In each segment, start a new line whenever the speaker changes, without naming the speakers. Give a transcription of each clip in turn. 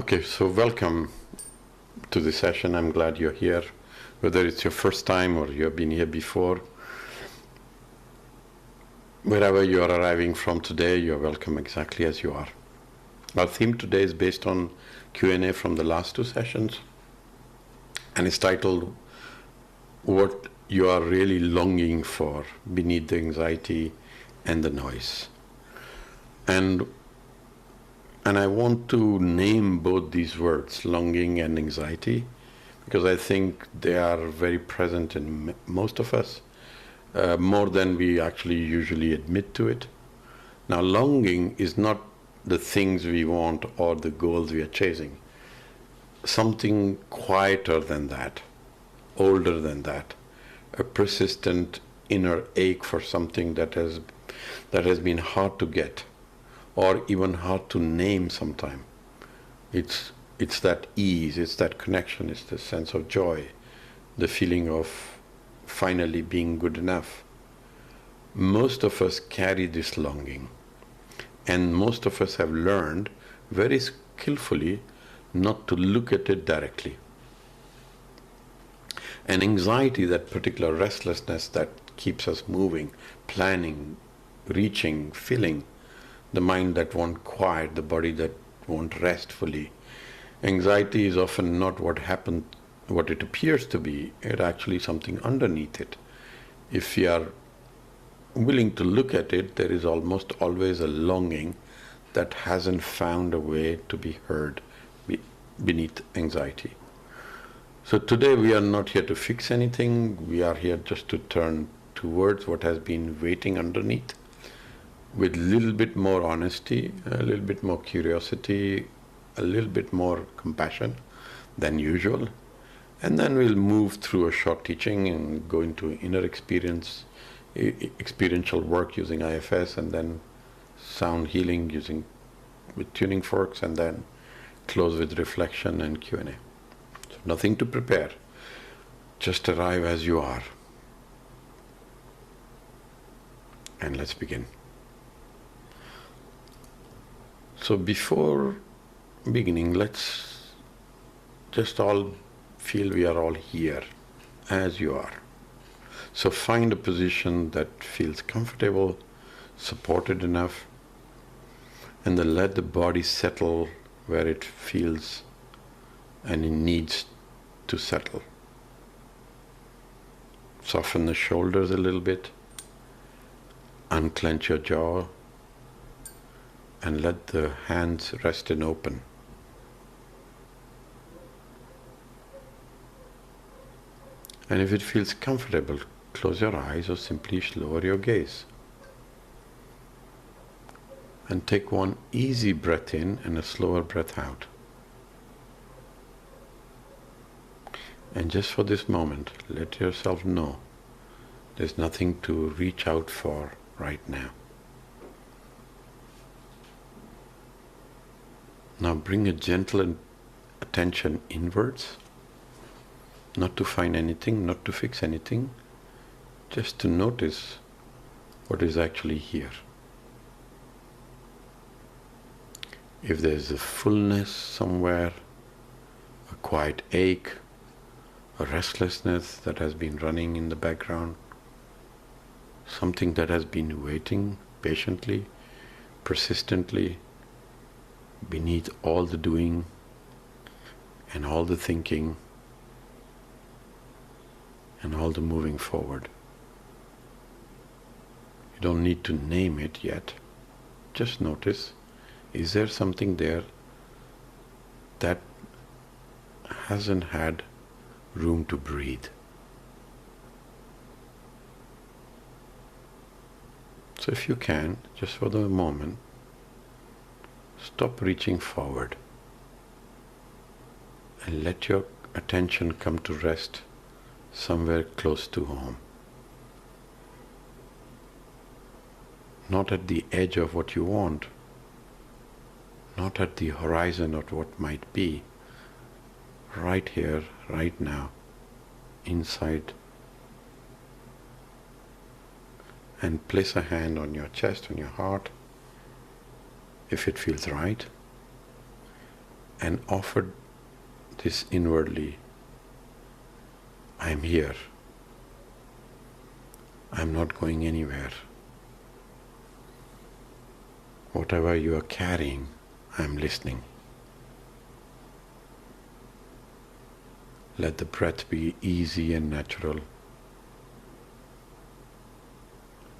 Okay, so welcome to the session. I'm glad you're here. Whether it's your first time or you've been here before, wherever you are arriving from today, you're welcome exactly as you are. Our theme today is based on Q&A from the last two sessions, and it's titled, What You Are Really Longing For Beneath the Anxiety and the Noise. And I want to name both these words, longing and anxiety, because I think they are very present in most of us, more than we actually usually admit to it. Now, longing is not the things we want or the goals we are chasing. Something quieter than that, older than that, a persistent inner ache for something that has been hard to get, or even hard to name sometime. It's that ease, it's that connection, it's the sense of joy, the feeling of finally being good enough. Most of us carry this longing, and most of us have learned very skillfully not to look at it directly. And anxiety, that particular restlessness that keeps us moving, planning, reaching, feeling, the mind that won't quiet, the body that won't rest fully. Anxiety is often not what it appears to be. It's actually something underneath it. If you are willing to look at it, there is almost always a longing that hasn't found a way to be heard beneath anxiety. So today we are not here to fix anything. We are here just to turn towards what has been waiting underneath, with a little bit more honesty, a little bit more curiosity, a little bit more compassion than usual. And then we'll move through a short teaching and go into inner experiential work using IFS, and then sound healing with tuning forks, and then close with reflection and Q&A. So nothing to prepare, just arrive as you are. And let's begin. So before beginning, let's just all feel we are all here as you are. So find a position that feels comfortable, supported enough, and then let the body settle where it feels and it needs to settle. Soften the shoulders a little bit, unclench your jaw, and let the hands rest in open. And if it feels comfortable, close your eyes or simply lower your gaze. And take one easy breath in and a slower breath out. And just for this moment, let yourself know there's nothing to reach out for right now. Now bring a gentle attention inwards, not to find anything, not to fix anything, just to notice what is actually here. If there's a fullness somewhere, a quiet ache, a restlessness that has been running in the background, something that has been waiting patiently, persistently, beneath all the doing and all the thinking and all the moving forward. You don't need to name it yet. Just notice, is there something there that hasn't had room to breathe? So if you can, just for the moment, stop reaching forward and let your attention come to rest somewhere close to home. Not at the edge of what you want, not at the horizon of what might be, right here, right now, inside. And place a hand on your chest, on your heart, if it feels right. and offered this inwardly. I'm here. I'm not going anywhere. Whatever you are carrying, I'm listening. Let the breath be easy and natural.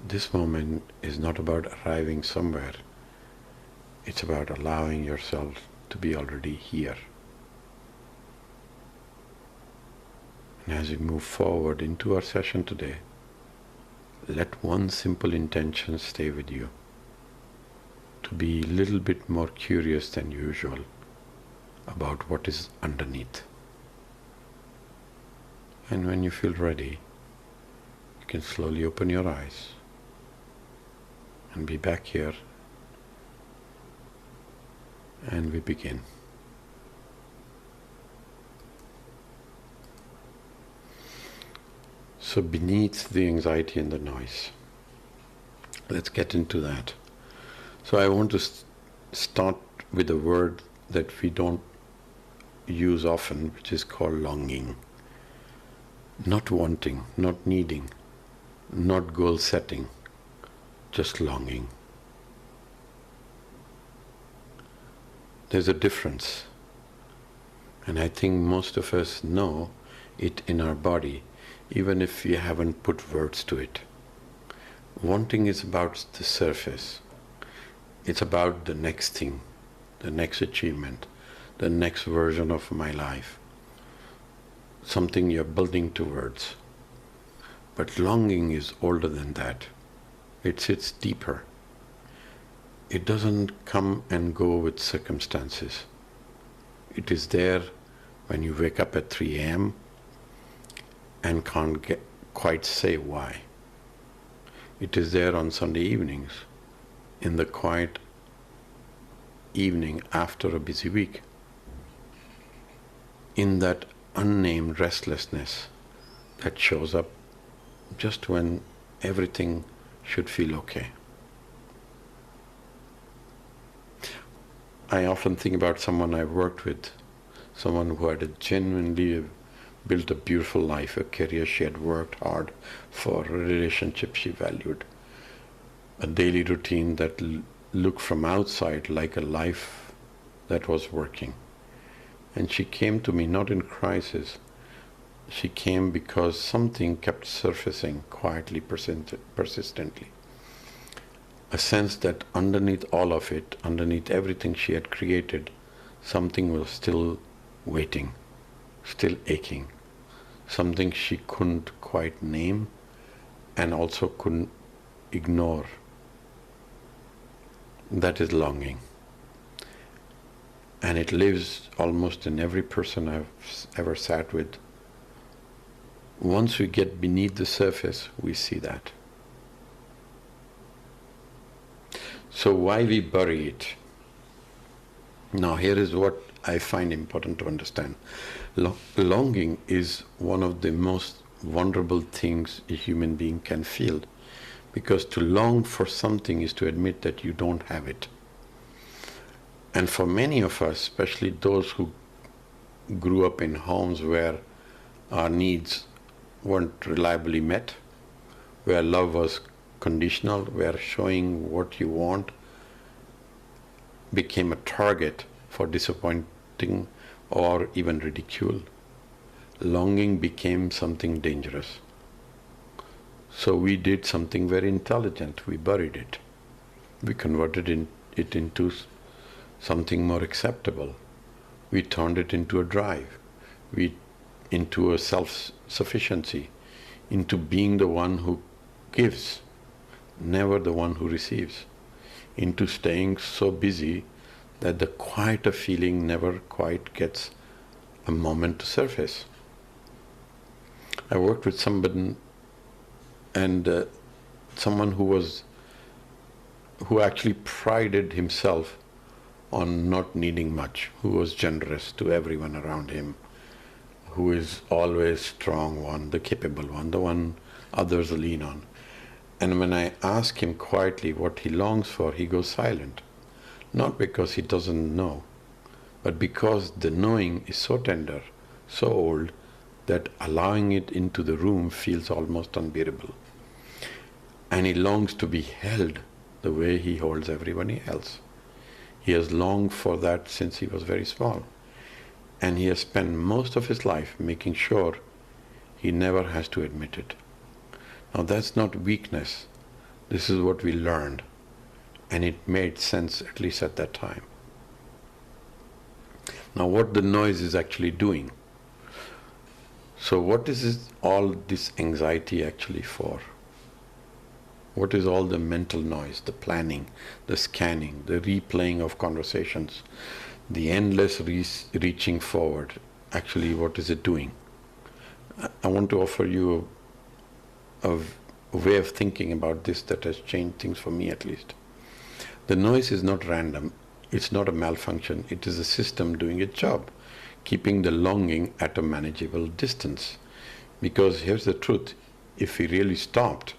This moment is not about arriving somewhere. It's about allowing yourself to be already here. And as we move forward into our session today, let one simple intention stay with you. To be a little bit more curious than usual about what is underneath. And when you feel ready, you can slowly open your eyes and be back here, and we begin. So beneath the anxiety and the noise, let's get into that. So I want to start with a word that we don't use often, which is called longing. Not wanting, not needing, not goal setting, just longing. There's a difference, and I think most of us know it in our body, even if we haven't put words to it. Wanting is about the surface. It's about the next thing, the next achievement, the next version of my life, something you're building towards. But longing is older than that. It sits deeper. It doesn't come and go with circumstances. It is there when you wake up at 3 a.m. and can't quite say why. It is there on Sunday evenings, in the quiet evening after a busy week, in that unnamed restlessness that shows up just when everything should feel okay. I often think about someone I've worked with, someone who had genuinely built a beautiful life, a career she had worked hard for, a relationship she valued, a daily routine that looked from outside like a life that was working. And she came to me not in crisis. She came because something kept surfacing quietly, persistently. A sense that underneath all of it, underneath everything she had created, something was still waiting, still aching, something she couldn't quite name and also couldn't ignore. That is longing. And it lives almost in every person I've ever sat with. Once we get beneath the surface, we see that. So why we bury it? Now here is what I find important to understand. Longing is one of the most vulnerable things a human being can feel, because to long for something is to admit that you don't have it. And for many of us, especially those who grew up in homes where our needs weren't reliably met, where love was conditional, where showing what you want became a target for disappointing or even ridicule, longing became something dangerous. So we did something very intelligent. We buried it. We converted it into something more acceptable. We turned it into a drive, into a self-sufficiency, into being the one who gives, never the one who receives, into staying so busy that the quieter feeling never quite gets a moment to surface. I worked with somebody and someone who actually prided himself on not needing much, who was generous to everyone around him, who is always strong one, the capable one, the one others lean on. And when I ask him quietly what he longs for, he goes silent. Not because he doesn't know, But because the knowing is so tender, so old, that allowing it into the room feels almost unbearable. And he longs to be held the way he holds everybody else. He has longed for that since he was very small. And he has spent most of his life making sure he never has to admit it. Now that's not weakness. This is what we learned. And it made sense, at least at that time. Now what the noise is actually doing. So what is all this anxiety actually for? What is all the mental noise, the planning, the scanning, the replaying of conversations, the endless reaching forward? Actually, what is it doing? I want to offer you a way of thinking about this that has changed things for me at least. The noise is not random. It's not a malfunction. It is a system doing its job, keeping the longing at a manageable distance. Because here's the truth. If we really stopped,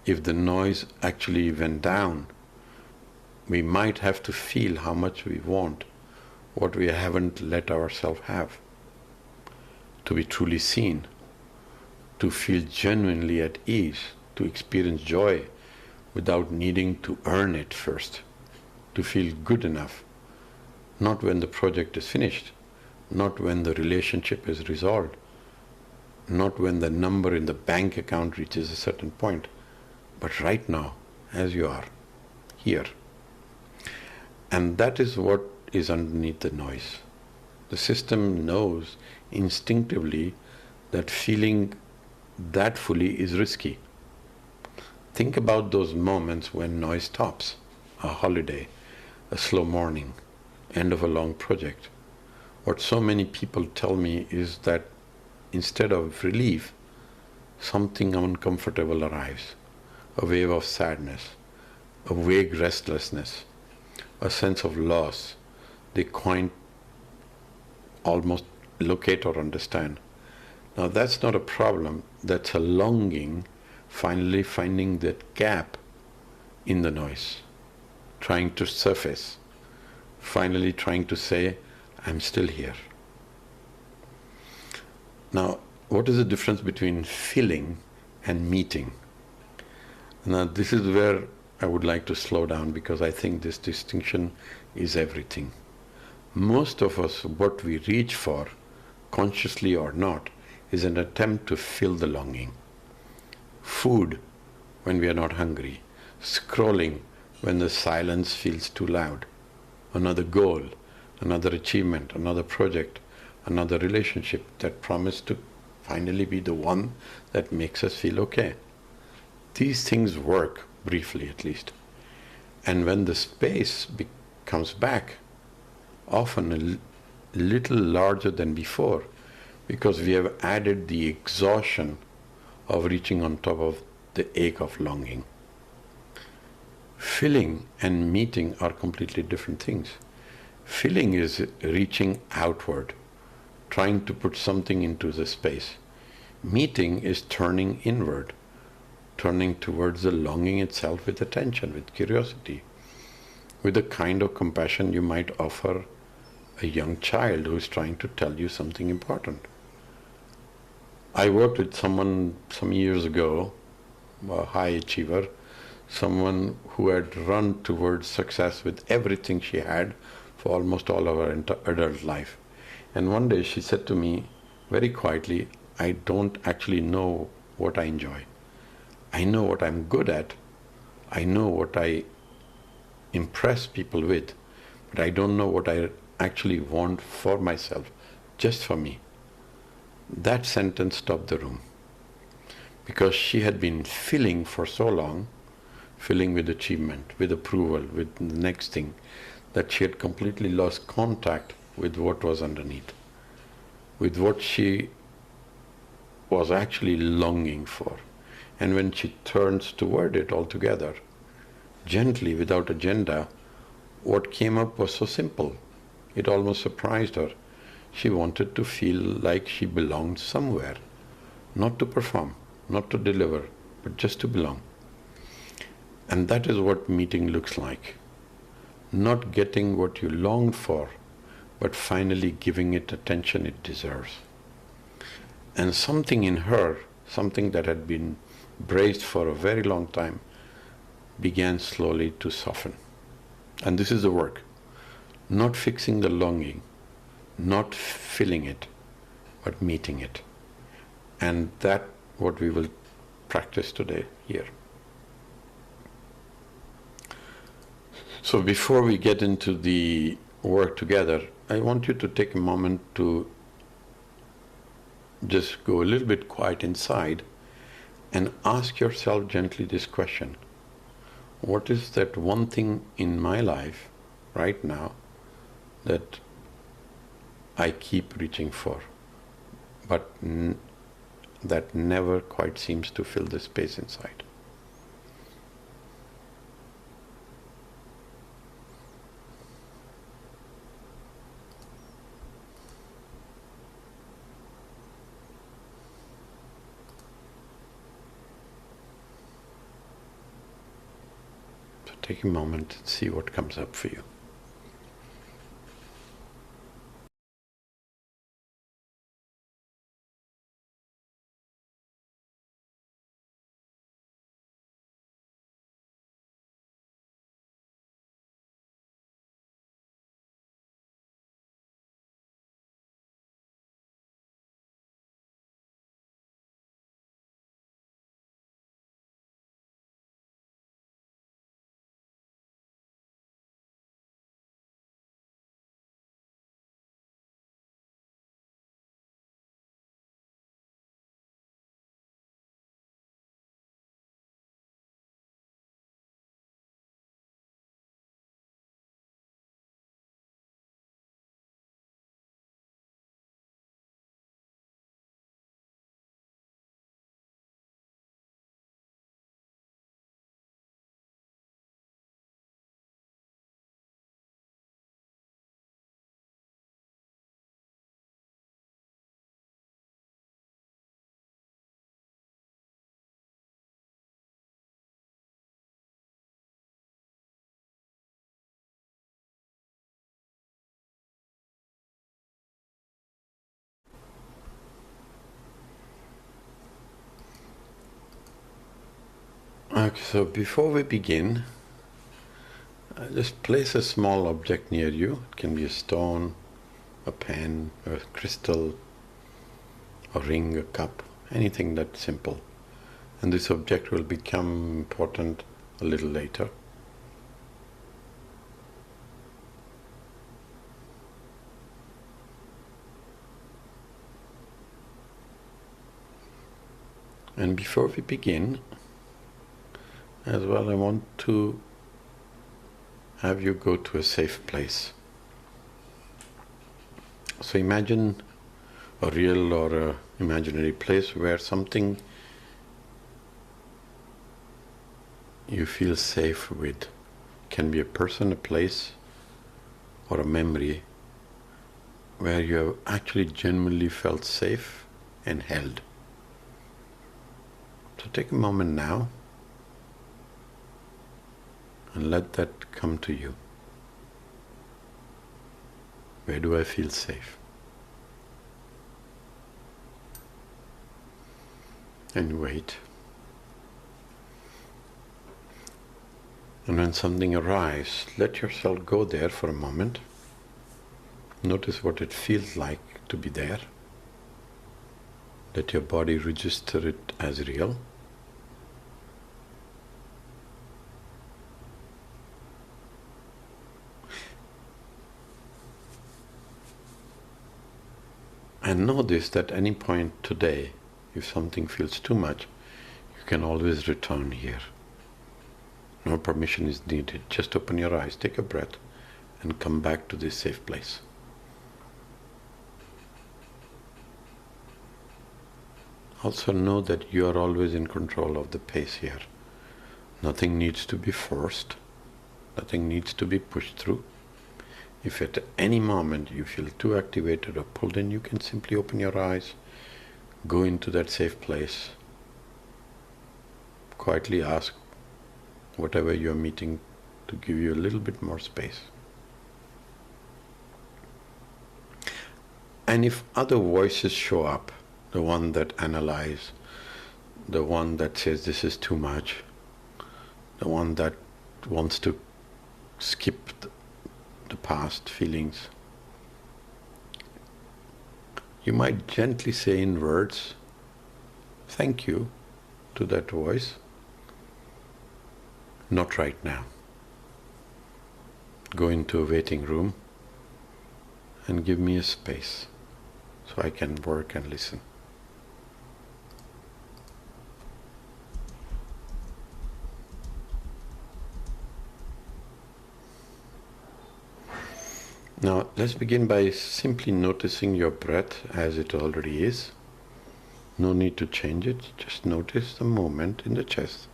if the noise actually went down, we might have to feel how much we want what we haven't let ourselves have. To be truly seen, to feel genuinely at ease, to experience joy without needing to earn it first, to feel good enough, not when the project is finished, not when the relationship is resolved, not when the number in the bank account reaches a certain point, but right now, as you are, here. And that is what is underneath the noise. The system knows instinctively that feeling that fully is risky. Think about those moments when noise stops. A holiday, a slow morning, end of a long project. What so many people tell me is that instead of relief, something uncomfortable arrives. A wave of sadness, a vague restlessness, a sense of loss they can't almost locate or understand. Now that's not a problem, that's a longing, finally finding that gap in the noise, trying to surface, finally trying to say, I'm still here. Now, what is the difference between feeling and meeting? Now, this is where I would like to slow down because I think this distinction is everything. Most of us, what we reach for, consciously or not, is an attempt to fill the longing. Food when we are not hungry, scrolling when the silence feels too loud, another goal, another achievement, another project, another relationship that promised to finally be the one that makes us feel okay. These things work, briefly at least. And when the space comes back, often a little larger than before, because we have added the exhaustion of reaching on top of the ache of longing. Filling and meeting are completely different things. Filling is reaching outward, trying to put something into the space. Meeting is turning inward, turning towards the longing itself with attention, with curiosity, with the kind of compassion you might offer a young child who is trying to tell you something important. I worked with someone some years ago, a high achiever, someone who had run towards success with everything she had for almost all of her adult life. And one day she said to me very quietly, I don't actually know what I enjoy. I know what I'm good at. I know what I impress people with, but I don't know what I actually want for myself, just for me. That sentence stopped the room. Because she had been filling for so long, filling with achievement, with approval, with the next thing, that she had completely lost contact with what was underneath, with what she was actually longing for. And when she turns toward it altogether, gently, without agenda, what came up was so simple. It almost surprised her. She wanted to feel like she belonged somewhere, not to perform, not to deliver, but just to belong. And that is what meeting looks like. Not getting what you longed for, but finally giving it attention it deserves. And something in her, something that had been braced for a very long time, began slowly to soften. And this is the work. Not fixing the longing, not filling it, but meeting it. And that's what we will practice today here. So before we get into the work together, I want you to take a moment to just go a little bit quiet inside and ask yourself gently this question. What is that one thing in my life right now that I keep reaching for, but that never quite seems to fill the space inside? So take a moment and see what comes up for you. Okay, so before we begin, just place a small object near you. It can be a stone, a pen, a crystal, a ring, a cup, anything that's simple. And this object will become important a little later. And before we begin, as well, I want to have you go to a safe place. So imagine a real or a imaginary place where something you feel safe with. It can be a person, a place, or a memory where you have actually genuinely felt safe and held. So take a moment now and let that come to you. Where do I feel safe? And wait. And when something arrives, let yourself go there for a moment. Notice what it feels like to be there. Let your body register it as real. And know this, that at any point today, if something feels too much, you can always return here. No permission is needed. Just open your eyes, take a breath, and come back to this safe place. Also know that you are always in control of the pace here. Nothing needs to be forced. Nothing needs to be pushed through. If at any moment you feel too activated or pulled in, you can simply open your eyes, go into that safe place, quietly ask whatever you're meeting to give you a little bit more space. And if other voices show up, the one that analyze, the one that says this is too much, the one that wants to skip the past feelings, you might gently say in words, thank you to that voice, not right now. Go into a waiting room and give me a space so I can work and listen. Now, let's begin by simply noticing your breath as it already is. No need to change it, just notice the movement in the chest,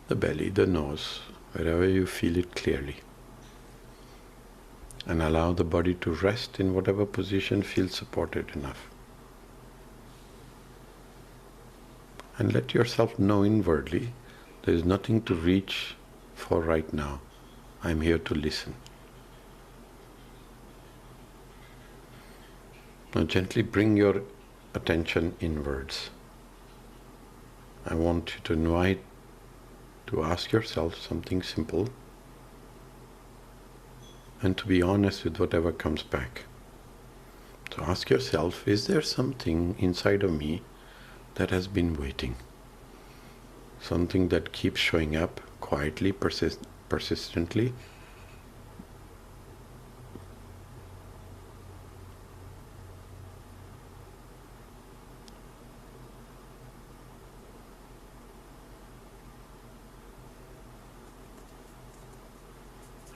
the belly, the nose, wherever you feel it clearly. And allow the body to rest in whatever position feels supported enough. And let yourself know inwardly, there is nothing to reach for right now. I'm here to listen. Now gently bring your attention inwards. I want you to ask yourself something simple and to be honest with whatever comes back. So ask yourself, is there something inside of me that has been waiting? Something that keeps showing up quietly, persistently?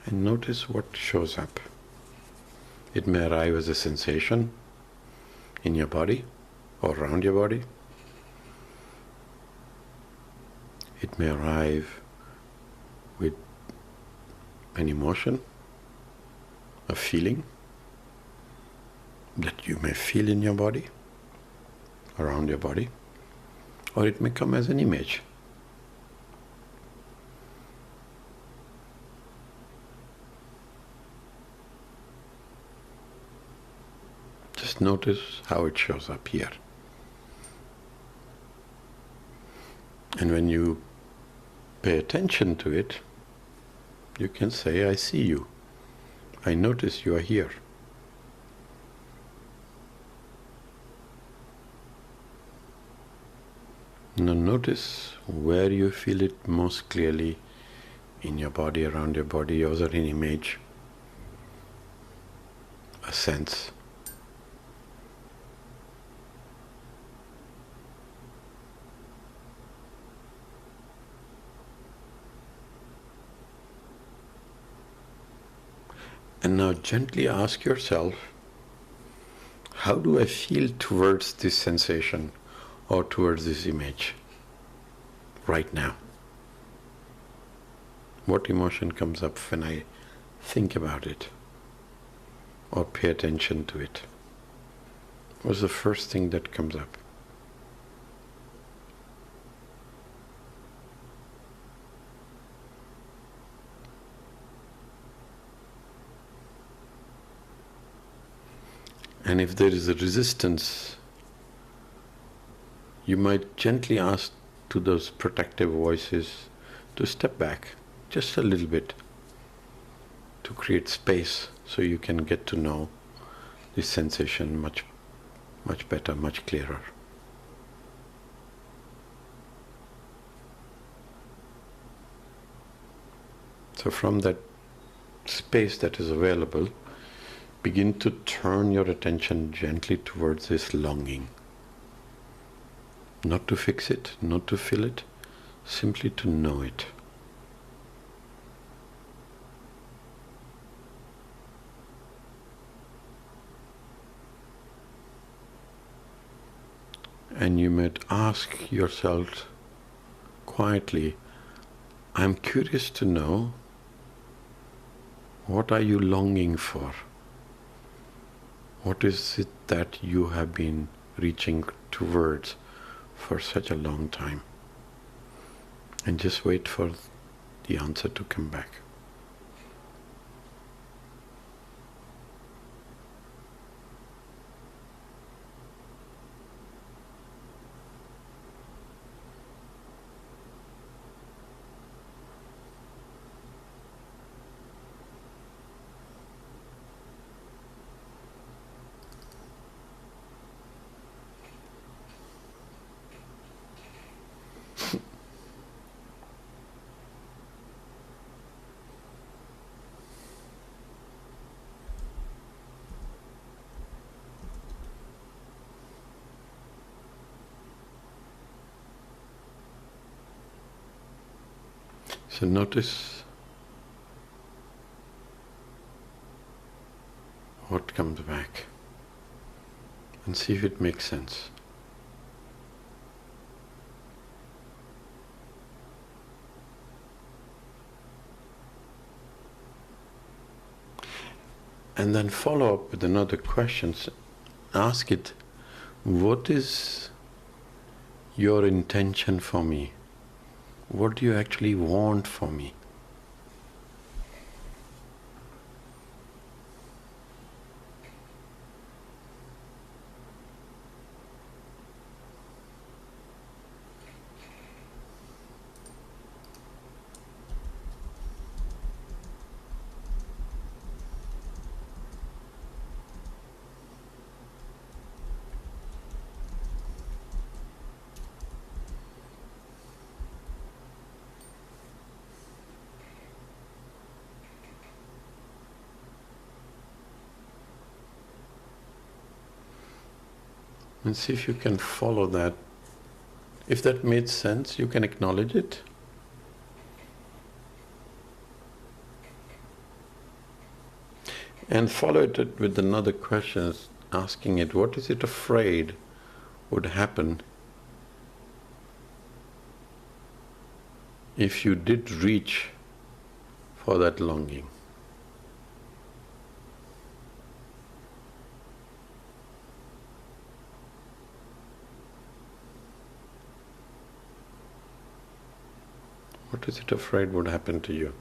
And notice what shows up. It may arrive as a sensation in your body or around your body. It may arrive with an emotion, a feeling that you may feel in your body, around your body, or it may come as an image. Just notice how it shows up here. And when you pay attention to it, you can say, I see you. I notice you are here. Now notice where you feel it most clearly in your body, around your body, or an image, a sense. And now gently ask yourself, how do I feel towards this sensation or towards this image right now? What emotion comes up when I think about it or pay attention to it? What's the first thing that comes up? And if there is a resistance, you might gently ask to those protective voices to step back just a little bit, to create space so you can get to know this sensation much better, much clearer. So from that space that is available, begin to turn your attention gently towards this longing. Not to fix it, not to feel it, simply to know it. And you might ask yourself quietly, I'm curious to know, what are you longing for? What is it that you have been reaching towards for such a long time? And just wait for the answer to come back. So notice what comes back and see if it makes sense. And then follow up with another question. Ask it, what is your intention for me? What do you actually want for me? And see if you can follow that. If that made sense, you can acknowledge it. And follow it with another question, asking it, what is it afraid would happen if you did reach for that longing? What is it afraid would happen to you?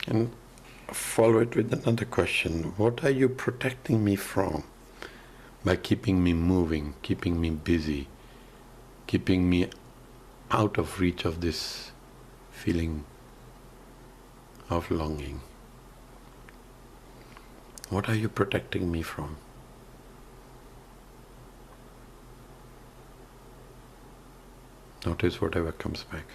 And follow it with another question. What are you protecting me from by keeping me moving, keeping me busy, keeping me out of reach of this feeling of longing? What are you protecting me from? Notice whatever comes back.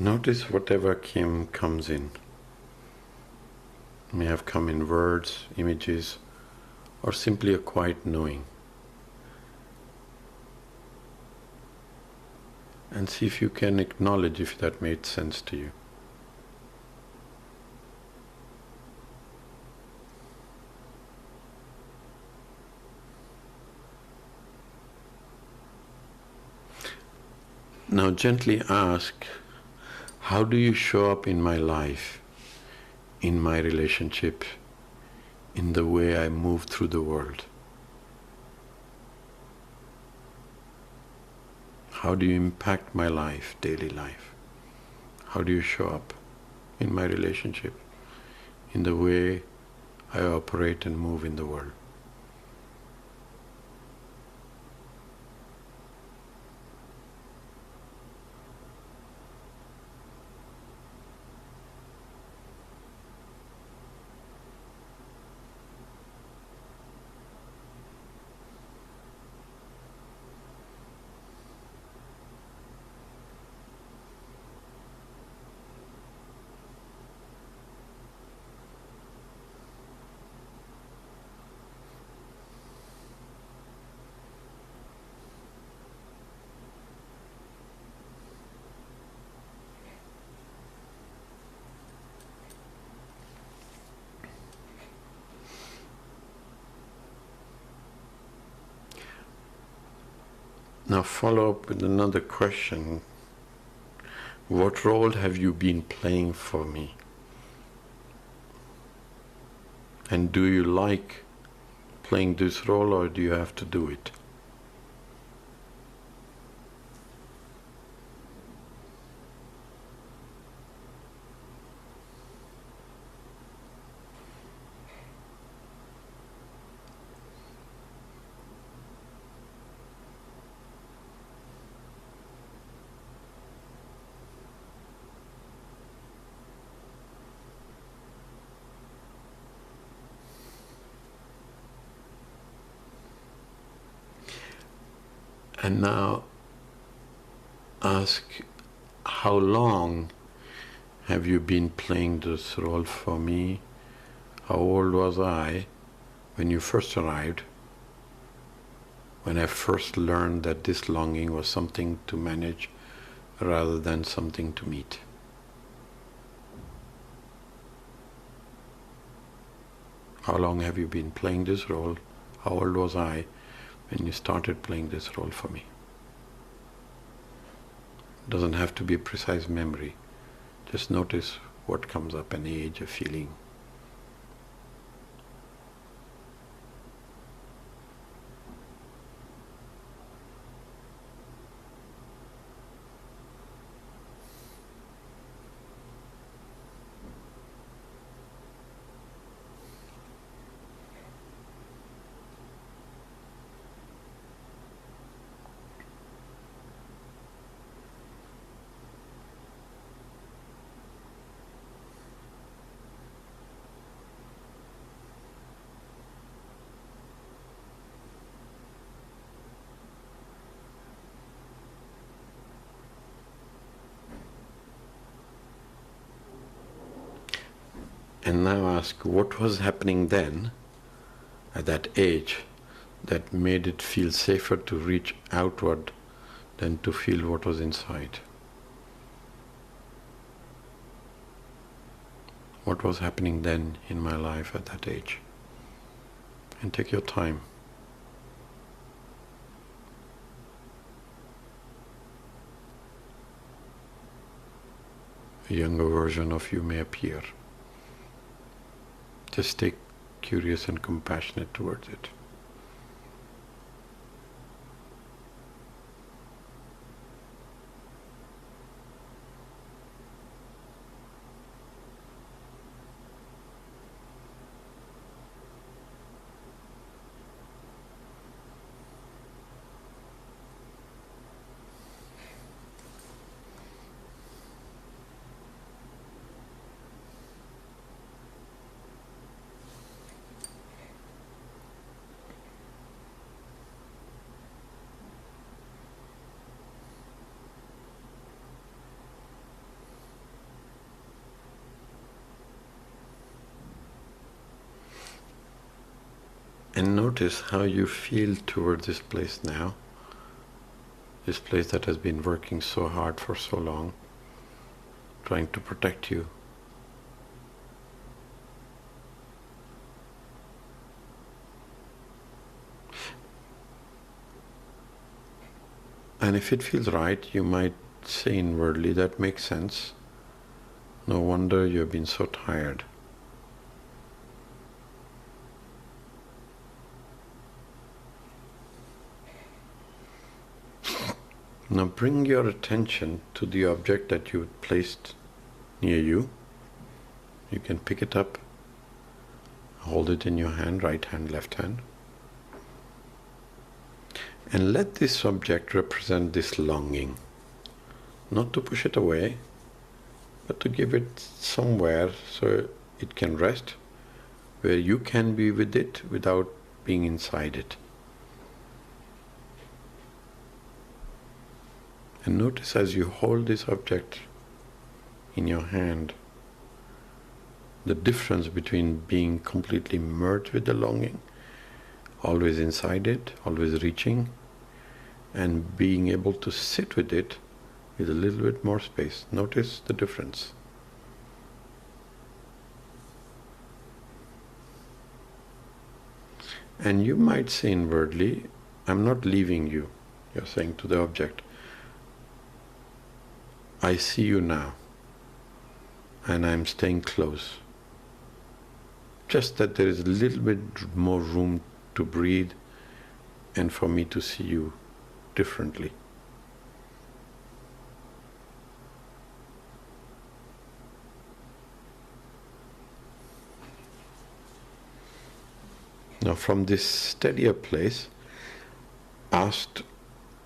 Notice whatever comes in. It may have come in words, images, or simply a quiet knowing. And see if you can acknowledge if that made sense to you. Now gently ask, how do you show up in my life, in my relationship, in the way I move through the world? How do you impact my life, daily life? How do you show up in my relationship, in the way I operate and move in the world? Now follow up with another question. What role have you been playing for me? And do you like playing this role, or do you have to do it? And now ask, how long have you been playing this role for me? How old was I when you first arrived? When I first learned that this longing was something to manage rather than something to meet? How long have you been playing this role? How old was I when you started playing this role for me? It doesn't have to be a precise memory. Just notice what comes up, an age, a feeling. And now ask, what was happening then, at that age, that made it feel safer to reach outward than to feel what was inside? What was happening then in my life at that age? And take your time. A younger version of you may appear. Just stay curious and compassionate towards it. And notice how you feel towards this place now, this place that has been working so hard for so long, trying to protect you. And if it feels right, you might say inwardly, that makes sense. No wonder you've been so tired. Now bring your attention to the object that you placed near you. You can pick it up, hold it in your hand, right hand, left hand. And let this object represent this longing. Not to push it away, but to give it somewhere so it can rest, where you can be with it without being inside it. And notice as you hold this object in your hand, the difference between being completely merged with the longing, always inside it, always reaching, and being able to sit with it with a little bit more space. Notice the difference. And you might say inwardly, I'm not leaving you. You're saying to the object, I see you now, and I'm staying close. Just that there is a little bit more room to breathe and for me to see you differently. Now from this steadier place, ask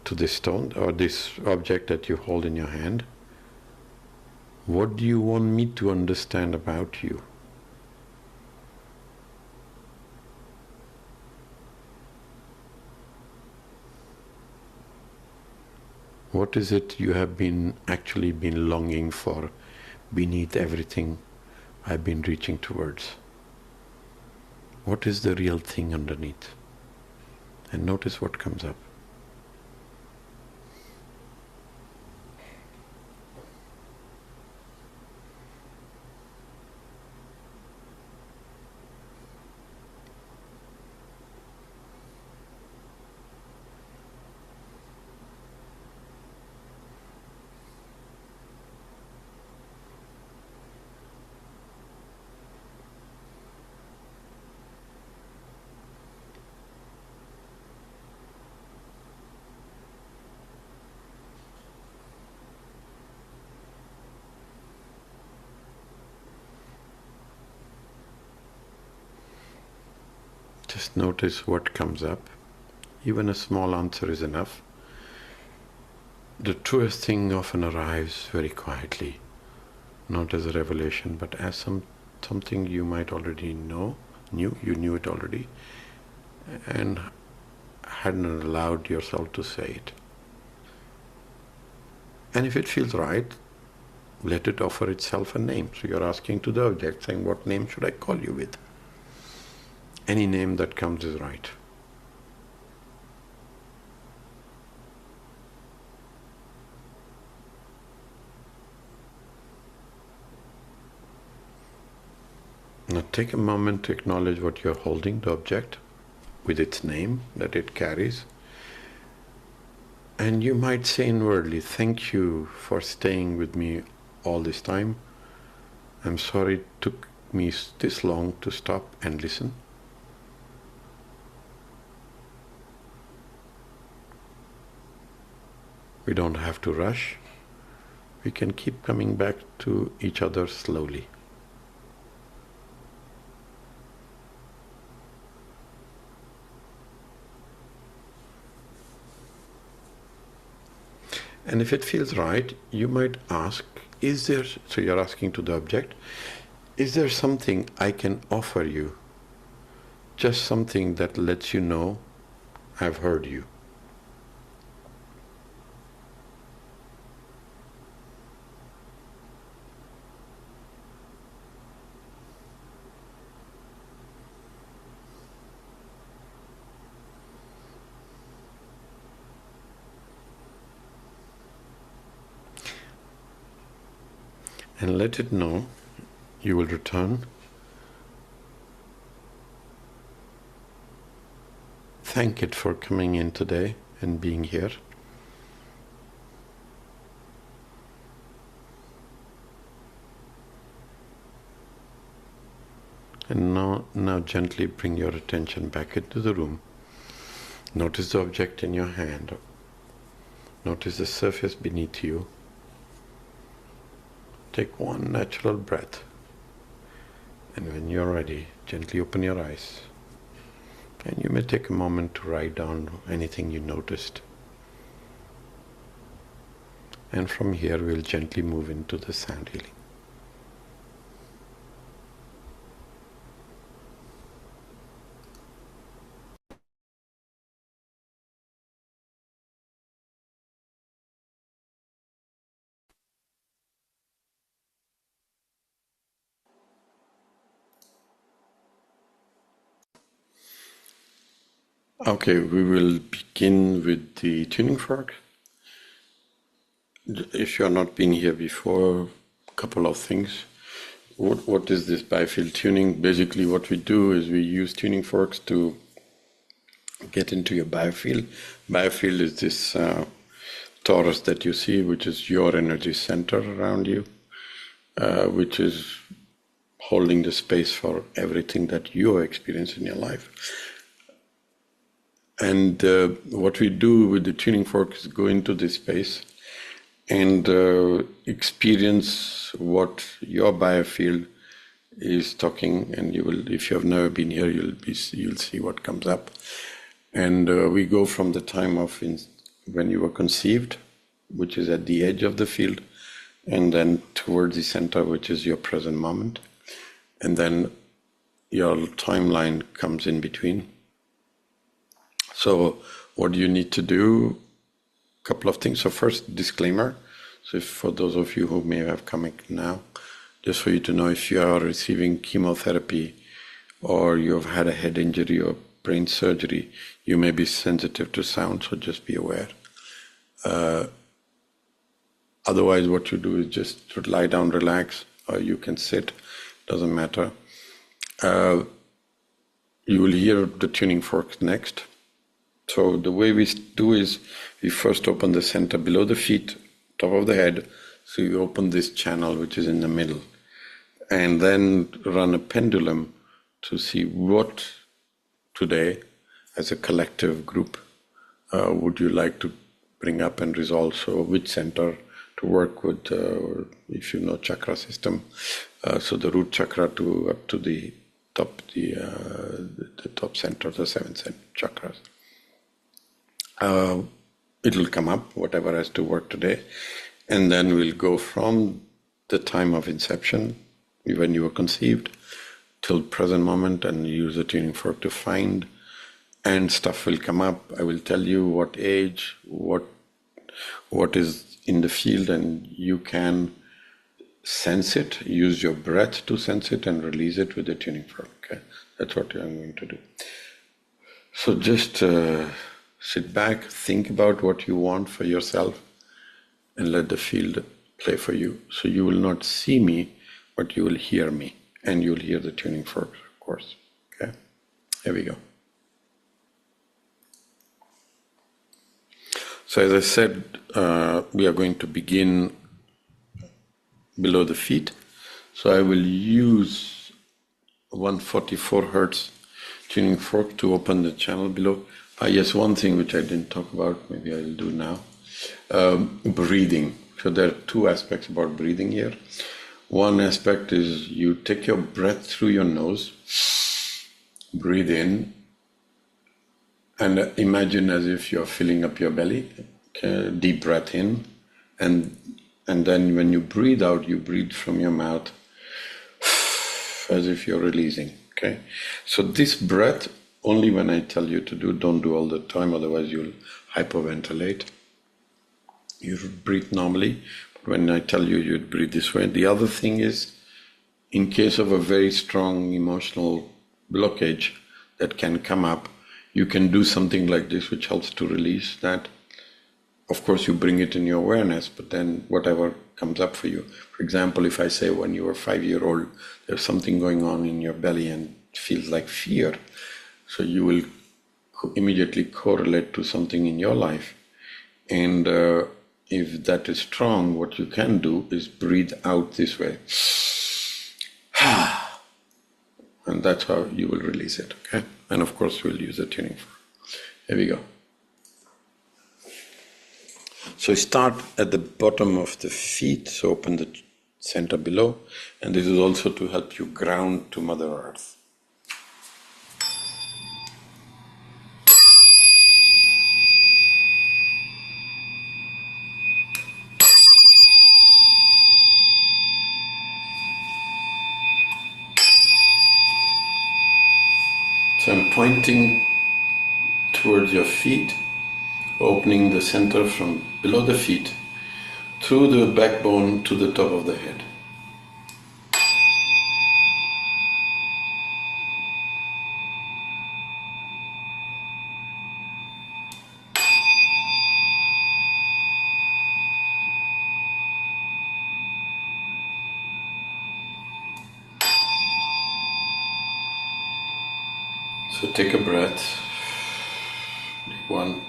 to this stone or this object that you hold in your hand, what do you want me to understand about you? What is it you have actually been longing for beneath everything I've been reaching towards? What is the real thing underneath? And notice what comes up. Just notice what comes up. Even a small answer is enough. The truest thing often arrives very quietly, not as a revelation, but as something you might already knew it already, and hadn't allowed yourself to say it. And if it feels right, let it offer itself a name. So you're asking to the object, saying, what name should I call you with? Any name that comes is right. Now take a moment to acknowledge what you're holding, the object, with its name that it carries. And you might say inwardly, thank you for staying with me all this time. I'm sorry it took me this long to stop and listen. We don't have to rush. We can keep coming back to each other slowly. And if it feels right, you might ask, so you're asking to the object, is there something I can offer you? Just something that lets you know I've heard you. And let it know you will return. Thank it for coming in today and being here. And now gently bring your attention back into the room. Notice the object in your hand. Notice the surface beneath you. Take one natural breath, and when you're ready, gently open your eyes. And you may take a moment to write down anything you noticed. And from here, we'll gently move into the sound healing. Okay, we will begin with the tuning fork. If you have not been here before, a couple of things. What is this bifield tuning? Basically what we do is we use tuning forks to get into your biofield. Biofield is this torus that you see, which is your energy center around you, which is holding the space for everything that you experience in your life. And what we do with the tuning fork is go into this space and experience what your biofield is talking. And you will, if you have never been here, you'll see what comes up. And we go from the time of when you were conceived, which is at the edge of the field, and then towards the center, which is your present moment. And then your timeline comes in between. So what you need to do, a couple of things. So first, disclaimer. So for those of you who may have come in now, just for you to know, if you are receiving chemotherapy or you've had a head injury or brain surgery, you may be sensitive to sound, so just be aware. Otherwise, what you do is just lie down, relax, or you can sit, doesn't matter. You will hear the tuning fork next. So the way we do is we first open the center below the feet, top of the head, so you open this channel which is in the middle, and then run a pendulum to see what today, as a collective group, would you like to bring up and resolve. So which center to work with, if you know chakra system, so the root chakra to up to the top, the top center, the 7 chakras. It will come up, whatever has to work today, and then we'll go from the time of inception, when you were conceived, till present moment, and use the tuning fork to find, and stuff will come up. I will tell you what age, what is in the field, and you can sense it, use your breath to sense it, and release it with the tuning fork. Okay? That's what I'm going to do. So just sit back, think about what you want for yourself, and let the field play for you. So you will not see me, but you will hear me, and you'll hear the tuning fork, of course. Okay? Here we go. So as I said, we are going to begin below the feet. So I will use 144 Hertz tuning fork to open the channel below. Yes, one thing which I didn't talk about, maybe I'll do now. Breathing. So there are two aspects about breathing here. One aspect is you take your breath through your nose, breathe in, and imagine as if you're filling up your belly. Okay, deep breath in, and then when you breathe out, you breathe from your mouth as if you're releasing. Okay, so this breath, only when I tell you to do, don't do all the time, otherwise you'll hyperventilate. You breathe normally, but when I tell you, you'd breathe this way. The other thing is, in case of a very strong emotional blockage that can come up, you can do something like this, which helps to release that. Of course, you bring it in your awareness, but then whatever comes up for you. For example, if I say when you were 5-year-old, there's something going on in your belly and it feels like fear, so you will immediately correlate to something in your life. And if that is strong, what you can do is breathe out this way. And that's how you will release it, okay? And of course, we'll use the tuning fork. Here we go. So start at the bottom of the feet, so open the center below, and this is also to help you ground to Mother Earth. So I'm pointing towards your feet, opening the center from below the feet, through the backbone to the top of the head. So take a breath. 1.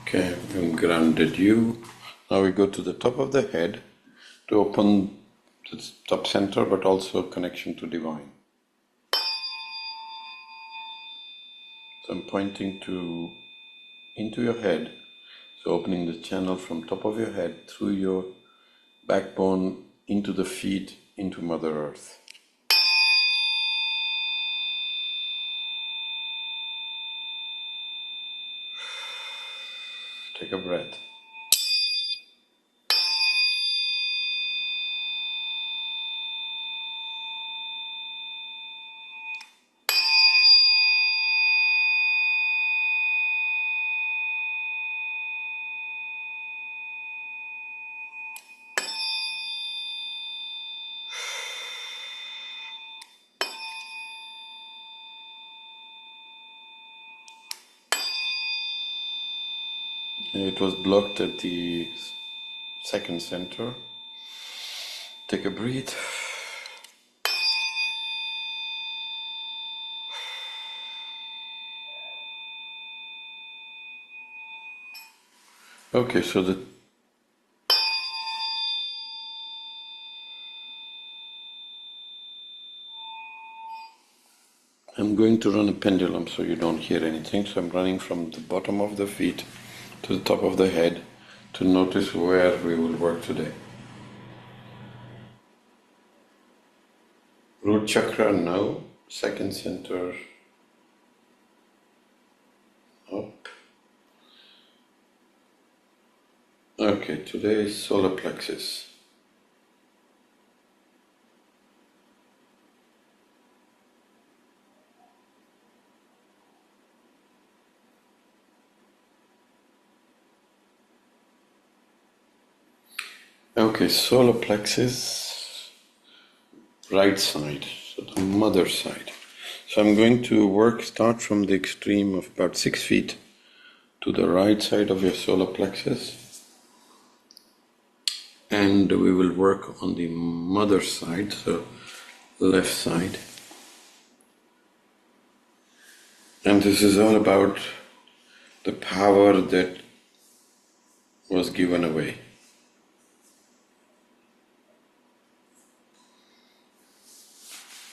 Okay, I've grounded you. Now we go to the top of the head to open the top center, but also connection to divine. So I'm pointing into your head, so opening the channel from top of your head through your backbone into the feet, into Mother Earth. Take a breath. It was blocked at the second center. Take a breath. Okay, so I'm going to run a pendulum so you don't hear anything. So I'm running from the bottom of the feet to the top of the head to notice where we will work today. Root chakra, no. Second center, up. Okay, today is solar plexus. Okay, solar plexus, right side, so the mother side. So I'm going to start from the extreme of about 6 feet to the right side of your solar plexus. And we will work on the mother side, so left side. And this is all about the power that was given away.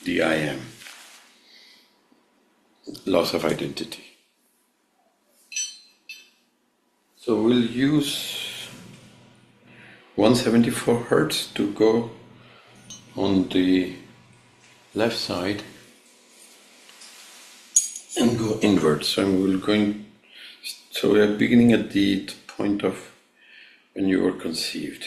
The I am. Loss of identity. So we'll use 174 Hertz to go on the left side and go inward. So we are beginning at the point of when you were conceived.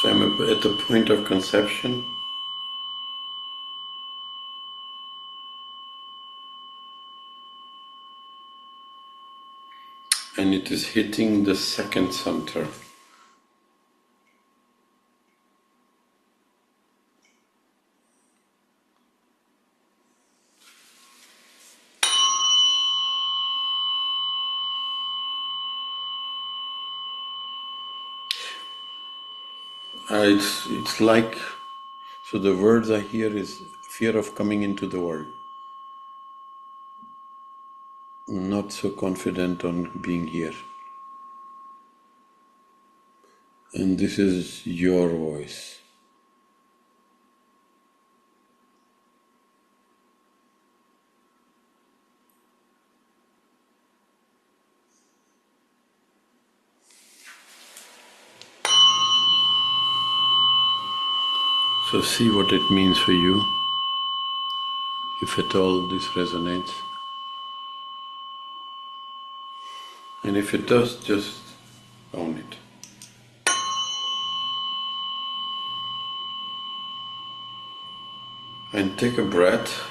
So I'm at the point of conception. And it is hitting the second center. It's like, so the words I hear is fear of coming into the world. Not so confident on being here. And this is your voice. So see what it means for you, if at all this resonates. And if it does, just own it. And take a breath.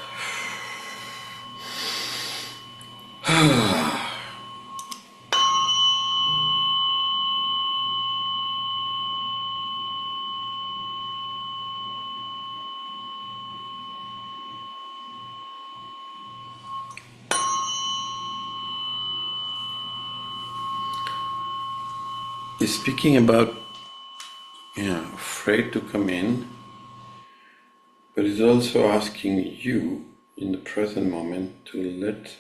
He's speaking about afraid to come in, but he's also asking you in the present moment to let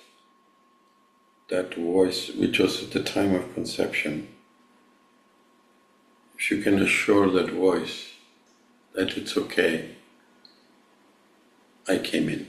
that voice, which was at the time of conception, if you can assure that voice that it's okay, I came in.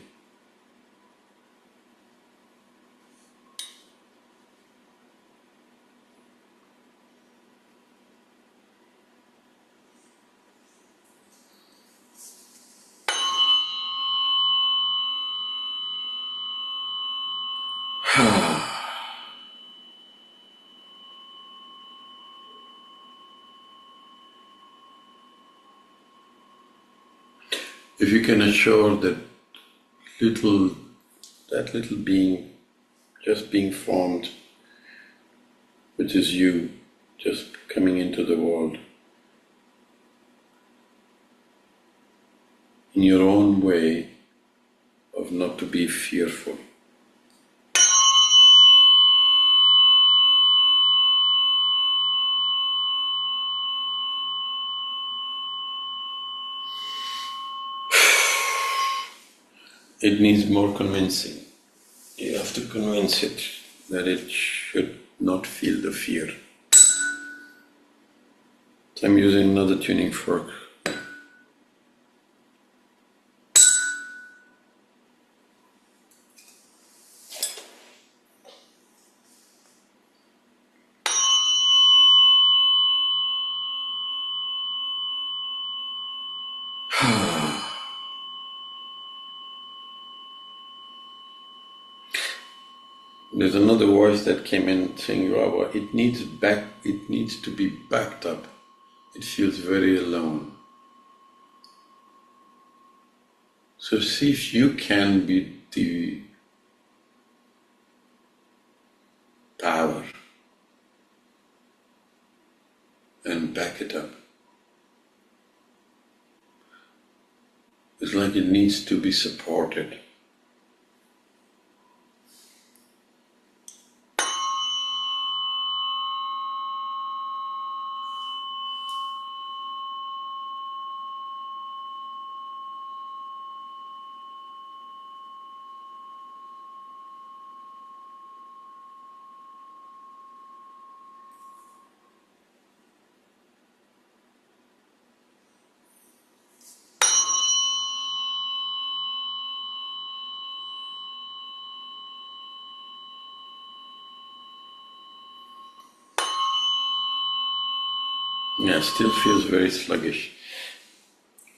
If you can assure that little being just being formed, which is you just coming into the world in your own way of not to be fearful. It needs more convincing. You have to convince it that it should not feel the fear. So I'm using another tuning fork. There's another voice that came in saying, Rava, it needs to be backed up. It feels very alone. So see if you can be the power and back it up. It's like it needs to be supported. Yeah, still feels very sluggish.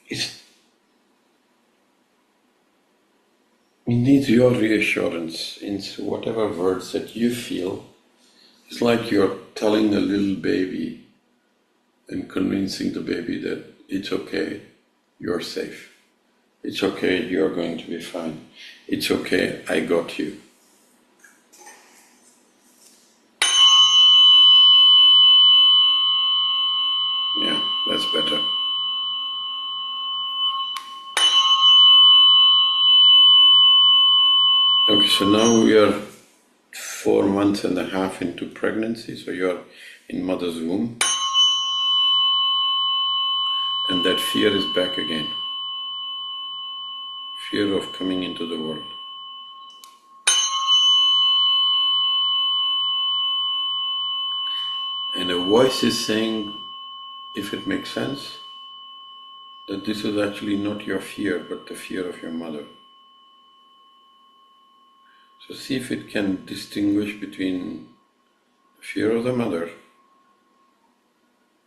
It needs your reassurance in whatever words that you feel. It's like you're telling a little baby and convincing the baby that it's okay, you're safe. It's okay, you're going to be fine. It's okay, I got you. Yeah, that's better. Okay, so now we are 4.5 months into pregnancy, so you're in mother's womb. And that fear is back again. Fear of coming into the world. And a voice is saying, if it makes sense, that this is actually not your fear, but the fear of your mother. So see if it can distinguish between the fear of the mother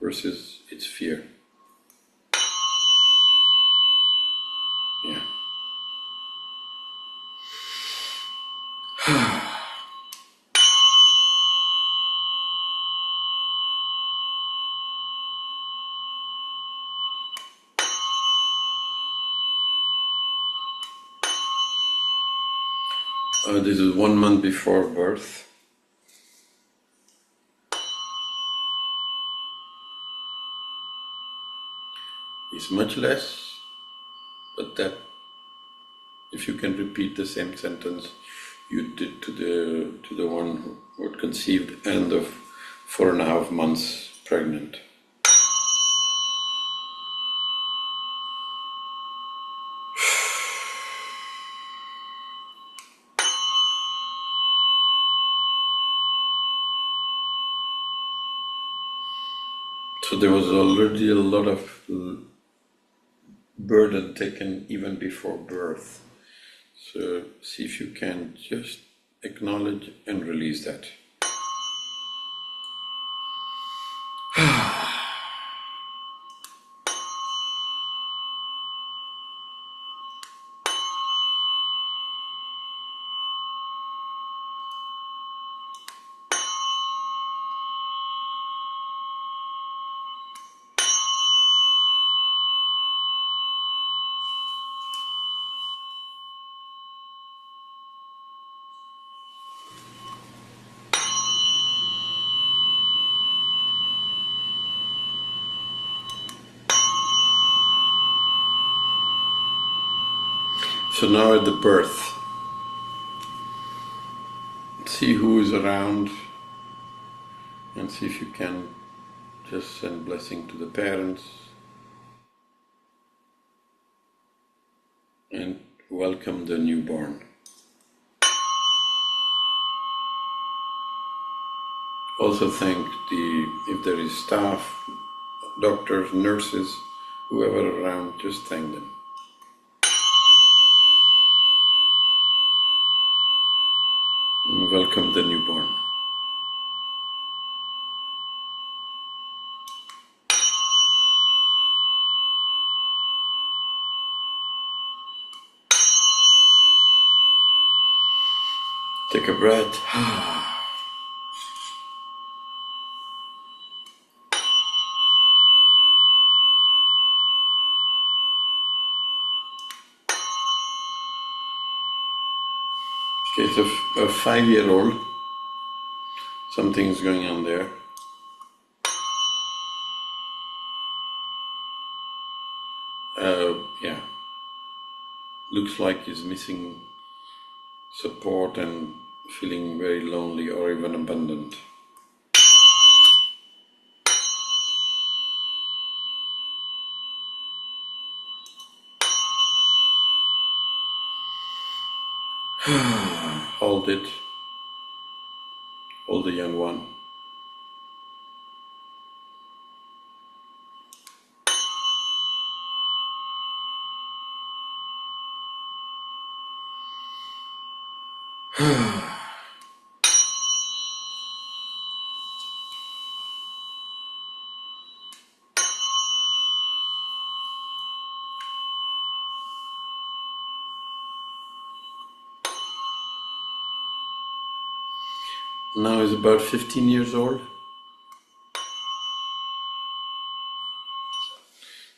versus its fear. Yeah. This is 1 month before birth. It's much less, but that if you can repeat the same sentence you did to the one who had conceived and of 4.5 months pregnant. So there was already a lot of burden taken even before birth. So see if you can just acknowledge and release that. So now at the birth, see who is around and see if you can just send blessing to the parents and welcome the newborn. Also thank if there is staff, doctors, nurses, whoever around, just thank them. And welcome the newborn. Take a breath. Okay, it's a 5-year-old. Something's going on there. Yeah. Looks like he's missing support and feeling very lonely or even abandoned. Hold it. Hold the young one. Now he's about 15 years old.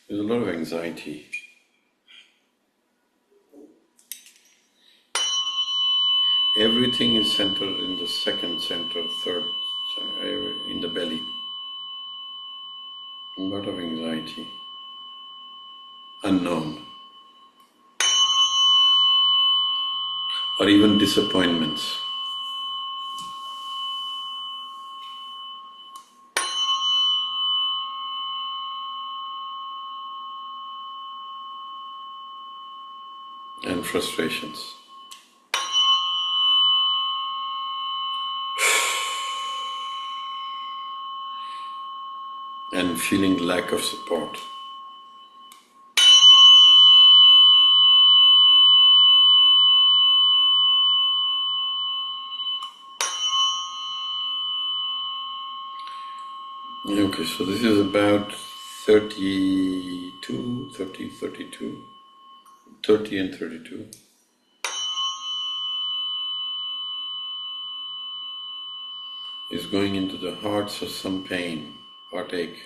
There's a lot of anxiety. Everything is centered in the second center, third, in the belly. A lot of anxiety. Unknown. Or even disappointments. And frustrations. And feeling lack of support. Okay, so this is about 30 and 32. Is going into the heart, so some pain, heartache,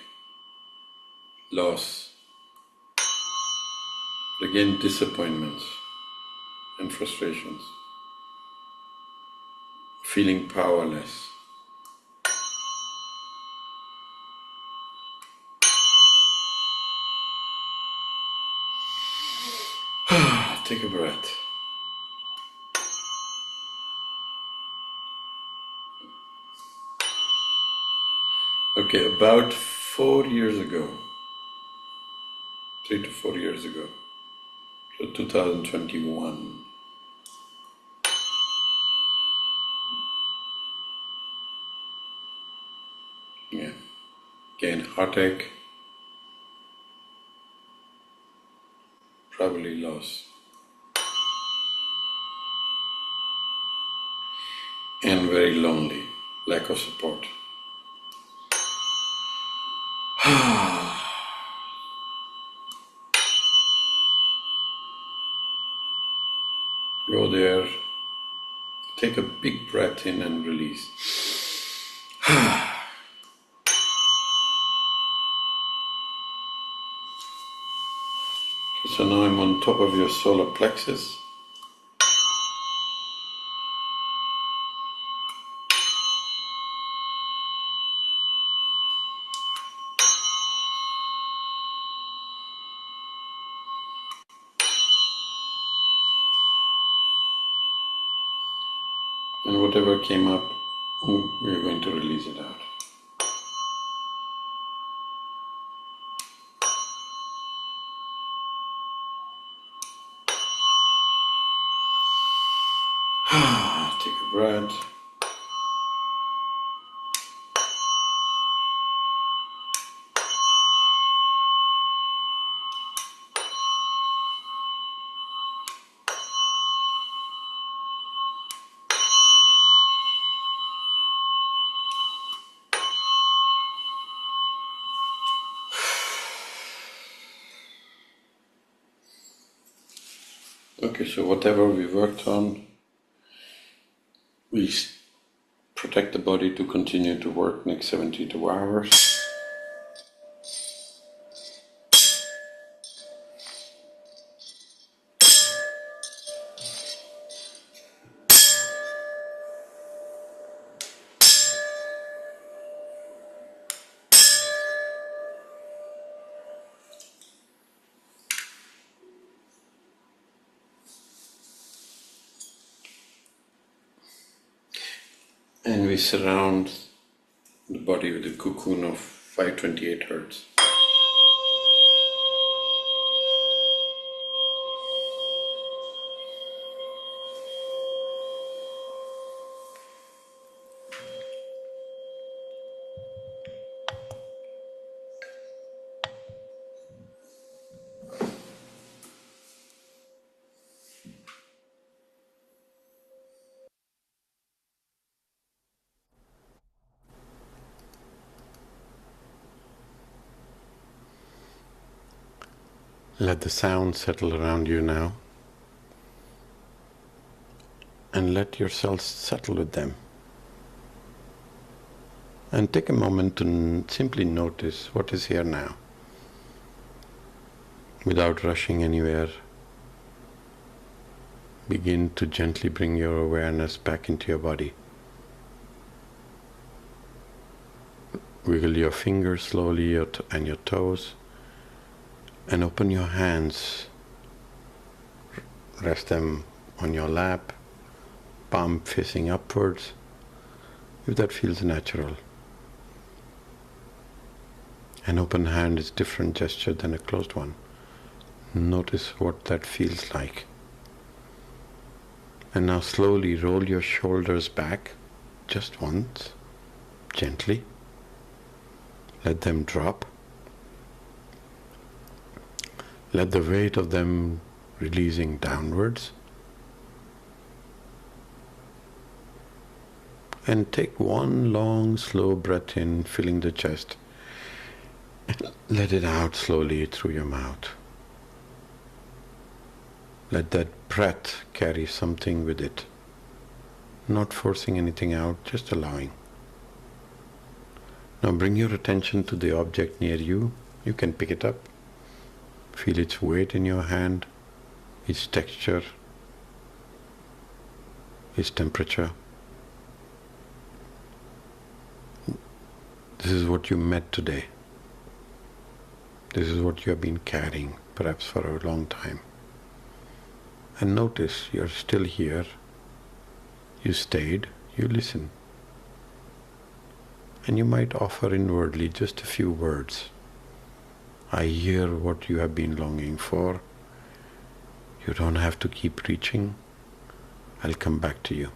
loss, but again disappointments and frustrations. feeling powerless. Take a breath. Okay, about 4 years ago, 3 to 4 years ago, so 2021, yeah, again heartache, probably loss, and very lonely, lack of support. Go there, take a big breath in and release. So now I'm on top of your solar plexus. And whatever came up, we're going to release it out. Take a breath. Okay, so whatever we worked on, we protect the body to continue to work next 72 hours. And we surround the body with a cocoon of 528 hertz. Let the sound settle around you now, and let yourself settle with them. And take a moment to simply notice what is here now, without rushing anywhere. Begin to gently bring your awareness back into your body. Wiggle your fingers slowly and your toes, and open your hands. Rest them on your lap, palm facing upwards, if that feels natural. An open hand is a different gesture than a closed one. Notice what that feels like. And now slowly roll your shoulders back, just once, gently. Let them drop. Let the weight of them releasing downwards. And take one long, slow breath in, filling the chest. And let it out slowly through your mouth. Let that breath carry something with it. Not forcing anything out, just allowing. Now bring your attention to the object near you. You can pick it up. Feel its weight in your hand, its texture, its temperature. This is what you met today. This is what you have been carrying, perhaps for a long time. And notice you're still here. You stayed, you listen. And you might offer inwardly just a few words. I hear what you have been longing for. You don't have to keep reaching. I'll come back to you.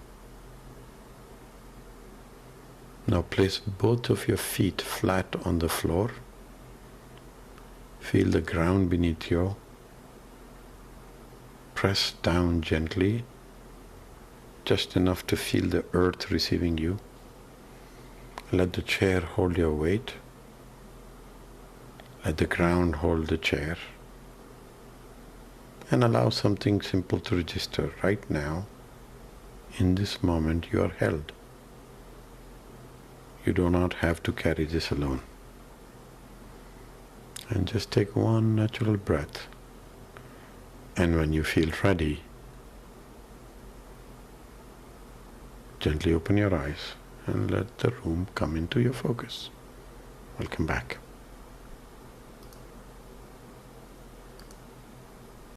Now place both of your feet flat on the floor. Feel the ground beneath you. Press down gently, just enough to feel the earth receiving you. Let the chair hold your weight. Let the ground hold the chair. And allow something simple to register right now. In this moment you are held. You do not have to carry this alone. And just take one natural breath. And when you feel ready, gently open your eyes and let the room come into your focus. Welcome back.